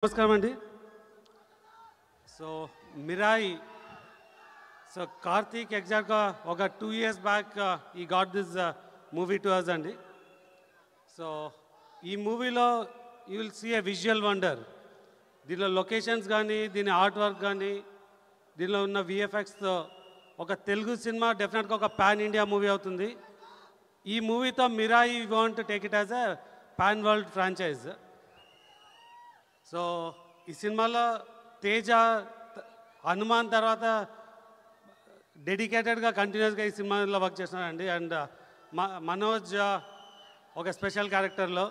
నమస్కారం అండి. So Mirai, so Karthik ఎగ్జాక్ట్గా ఒక 2 years బ్యాక్ ఈ got this movie to us అండి. సో ఈ మూవీలో you will see a visual wonder. దీనిలో లొకేషన్స్ కానీ, దీని ఆర్ట్ వర్క్ కానీ, దీనిలో ఉన్న విఎఫ్ఎక్స్తో ఒక తెలుగు సినిమా డెఫినెట్గా ఒక పాన్ ఇండియా మూవీ అవుతుంది. ఈ మూవీతో Mirai want to take it as a pan world franchise. So ఈ సినిమాలో తేజ, హనుమాన్ తర్వాత డెడికేటెడ్గా కంటిన్యూస్గా ఈ సినిమాలో వర్క్ చేస్తున్నారండి. అండ్ మనోజ్ ఒక స్పెషల్ క్యారెక్టర్లో,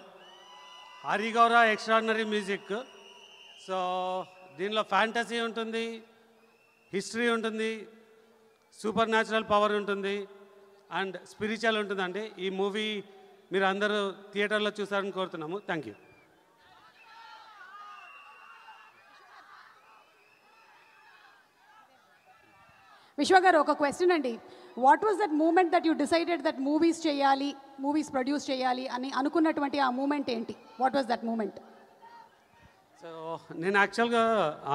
హరిగౌర ఎక్స్ట్రాడినరీ మ్యూజిక్. సో దీనిలో ఫ్యాంటసీ ఉంటుంది, హిస్టరీ ఉంటుంది, సూపర్ న్యాచురల్ పవర్ ఉంటుంది అండ్ స్పిరిచువల్ ఉంటుందండి. ఈ మూవీ మీరు అందరూ థియేటర్లో చూసారని కోరుతున్నాము. Thank you. విశ్వ గారు, ఒక క్వశ్చన్ అండి. What was that moment that you decided that movies చేయాలి, మూవీస్ ప్రొడ్యూస్ చేయాలి అని అనుకున్నటువంటి ఆ మూమెంట్ ఏంటి? What was that moment? So నేను యాక్చువల్గా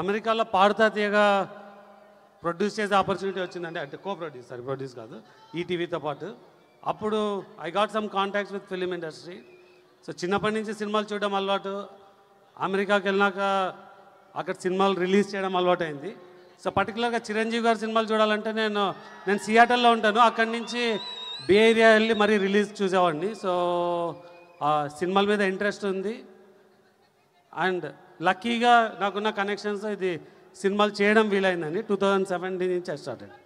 అమెరికాలో పాడుతా తీయగా ప్రొడ్యూస్ చేసే ఆపర్చునిటీ వచ్చిందండి. అంటే ప్రొడ్యూస్ కాదు, ఈటీవీతో పాటు. అప్పుడు I got some contacts with film industry. So చిన్నప్పటి నుంచి సినిమాలు చూడడం అలవాటు. అమెరికాకి వెళ్ళినాక అక్కడ సినిమాలు రిలీజ్ చేయడం అలవాటు అయింది. సో పర్టికులర్గా చిరంజీవి గారి సినిమాలు చూడాలంటే నేను సియాటల్లో ఉంటాను. అక్కడి నుంచి బే ఏరియా వెళ్ళి మరీ రిలీజ్ చూసేవాడిని. సో ఆ సినిమాల మీద ఇంట్రెస్ట్ ఉంది. అండ్ లక్కీగా నాకున్న కనెక్షన్స్ ఇది సినిమాలు చేయడం వీలైందండి. 2017 నుంచి స్టార్ట్ అయ్యింది.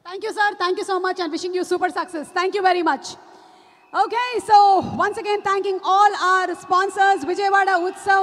Thank you, sir. Thank you so much and wishing you super success. Thank you very much. Okay, so once again thanking all our sponsors, Vijayawada Utsav.